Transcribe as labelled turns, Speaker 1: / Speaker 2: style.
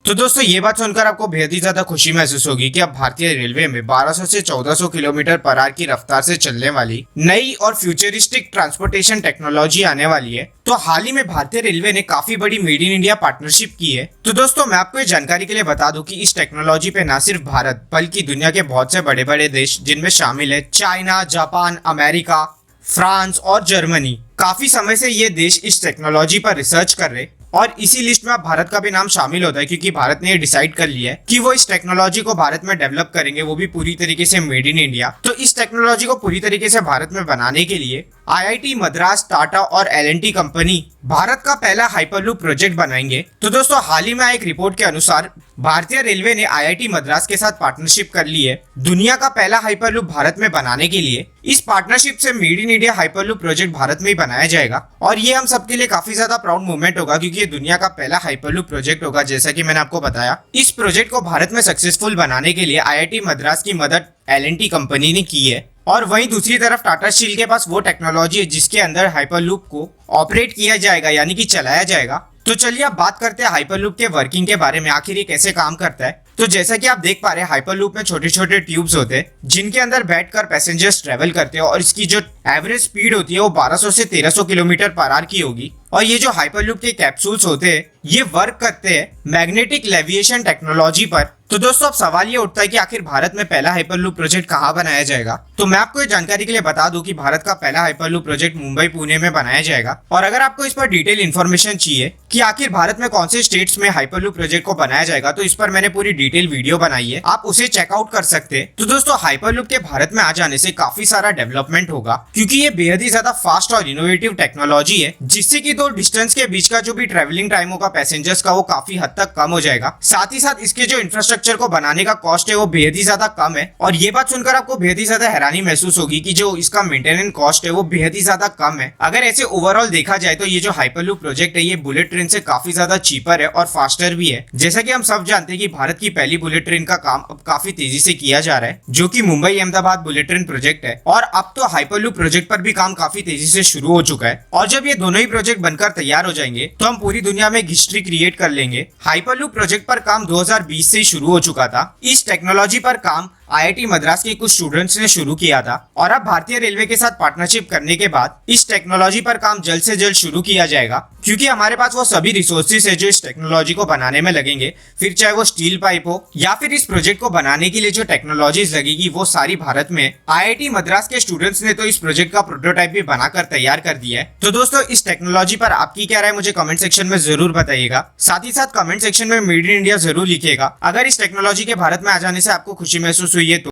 Speaker 1: तो दोस्तों ये बात सुनकर आपको बेहद ही ज्यादा खुशी महसूस होगी कि अब भारतीय रेलवे में 1200 से 1400 किलोमीटर पर आवर की रफ्तार से चलने वाली नई और फ्यूचरिस्टिक ट्रांसपोर्टेशन टेक्नोलॉजी आने वाली है। तो हाल ही में भारतीय रेलवे ने काफी बड़ी मेड इन इंडिया पार्टनरशिप की है। तो दोस्तों मैं आपको इस जानकारी के लिए बता दूं कि इस टेक्नोलॉजी पे न सिर्फ भारत बल्कि दुनिया के बहुत से बड़े बड़े देश जिनमें शामिल है चाइना, जापान, अमेरिका, फ्रांस और जर्मनी, काफी समय से ये देश इस टेक्नोलॉजी पर रिसर्च कर रहे और इसी लिस्ट में अब भारत का भी नाम शामिल होता है क्योंकि भारत ने ये डिसाइड कर लिया है कि वो इस टेक्नोलॉजी को भारत में डेवलप करेंगे, वो भी पूरी तरीके से मेड इन इंडिया। तो इस टेक्नोलॉजी को पूरी तरीके से भारत में बनाने के लिए आईआईटी मद्रास, टाटा और एल&टी कंपनी भारत का पहला हाइपरलूप प्रोजेक्ट बनाएंगे। तो दोस्तों हाल ही में एक रिपोर्ट के अनुसार भारतीय रेलवे ने आईआईटी मद्रास के साथ पार्टनरशिप कर ली है दुनिया का पहला हाइपरलूप भारत में बनाने के लिए। इस पार्टनरशिप से made in India hyperloop project Bharat में ही बनाया जाएगा और ये हम सबके लिए काफी ज्यादा प्राउड मूवमेंट होगा क्योंकि ये दुनिया का पहला हाइपरलूप प्रोजेक्ट होगा। जैसा कि मैंने आपको बताया, इस प्रोजेक्ट को भारत में सक्सेसफुल बनाने के लिए आईआईटी मद्रास की मदद एल&टी कंपनी ने की है और वहीं दूसरी तरफ टाटा स्टील के पास वो टेक्नोलॉजी है जिसके अंदर हाइपरलूप को ऑपरेट किया जाएगा, यानी कि चलाया जाएगा। तो चलिए अब बात करते हैं हाइपरलूप के वर्किंग के बारे में, आखिर ये कैसे काम करता है। तो जैसा कि आप देख पा रहे हैं हाइपरलूप में छोटे छोटे ट्यूब्स होते हैं जिनके अंदर बैठकर पैसेंजर्स ट्रेवल करते हैं और इसकी जो एवरेज स्पीड होती है वो 1200 से 1300 किलोमीटर पर आवर की होगी। और ये जो हाइपरलूप के कैप्सूल्स होते हैं ये वर्क करते हैं मैग्नेटिक लेविएशन टेक्नोलॉजी पर। तो दोस्तों अब सवाल ये उठता है कि आखिर भारत में पहला हाइपरलूप प्रोजेक्ट कहाँ बनाया जाएगा। तो मैं आपको ये जानकारी के लिए बता दूं कि भारत का पहला हाइपरलूप प्रोजेक्ट मुंबई पुणे में बनाया जाएगा। और अगर आपको इस पर डिटेल इन्फॉर्मेशन चाहिए कि आखिर भारत में कौन से स्टेट्स में हाइपरलूप प्रोजेक्ट को बनाया जाएगा तो इस पर मैंने पूरी डिटेल वीडियो बनाई है, आप उसे चेकआउट कर सकते हैं। तो दोस्तों हाइपरलूप के भारत में आ जाने से काफी सारा डेवलपमेंट होगा क्योंकि ये बेहद ही ज्यादा फास्ट और इनोवेटिव टेक्नोलॉजी है जिससे कि दो डिस्टेंस के बीच का जो भी ट्रेवलिंग टाइम होगा पैसेंजर्स का वो काफी हद तक कम हो जाएगा। साथ ही साथ इसके जो इंफ्रास्ट्रक्चर को बनाने का कॉस्ट है वो बेहद ही ज्यादा कम है और ये बात सुनकर आपको बेहद ही ज्यादा हैरानी महसूस होगी कि जो इसका मेंटेनेंस कॉस्ट है वो बेहद ही ज्यादा कम है। अगर ऐसे ओवरऑल देखा जाए तो ये जो हाइपरलूप प्रोजेक्ट है ये बुलेट ट्रेन से काफी ज्यादा चीपर है और फास्टर भी है। जैसा कि हम सब जानते हैं कि भारत की पहली बुलेट ट्रेन का काम अब काफी तेजी से किया जा रहा है जो कि Mumbai Ahmedabad bullet train project है और अब तो हाइपरलूप प्रोजेक्ट पर भी काम काफी तेजी से शुरू हो चुका है। और जब ये दोनों ही प्रोजेक्ट बनकर तैयार हो जाएंगे तो हम पूरी दुनिया में हिस्ट्री क्रिएट कर लेंगे। हाइपरलूप प्रोजेक्ट पर काम 2020 से शुरू हो चुका था। इस टेक्नोलॉजी पर काम आईआईटी मद्रास के कुछ स्टूडेंट्स ने शुरू किया था और अब भारतीय रेलवे के साथ पार्टनरशिप करने के बाद इस टेक्नोलॉजी पर काम जल्द से जल्द शुरू किया जाएगा क्योंकि हमारे पास वो सभी रिसोर्सेज है जो इस टेक्नोलॉजी को बनाने में लगेंगे, फिर चाहे वो स्टील पाइप हो या फिर इस प्रोजेक्ट को बनाने के लिए जो टेक्नोलॉजीज लगेगी वो सारी भारत में। आईआईटी मद्रास के स्टूडेंट्स ने तो इस प्रोजेक्ट का प्रोटोटाइप भी बनाकर तैयार कर दिया है। तो दोस्तों इस टेक्नोलॉजी पर आपकी क्या राय मुझे कमेंट सेक्शन में जरूर बताइएगा। साथ ही साथ कमेंट सेक्शन में मेड इन इंडिया जरूर लिखिएगा। अगर इस टेक्नोलॉजी के भारत में आ जाने से आपको खुशी महसूस हुई है तो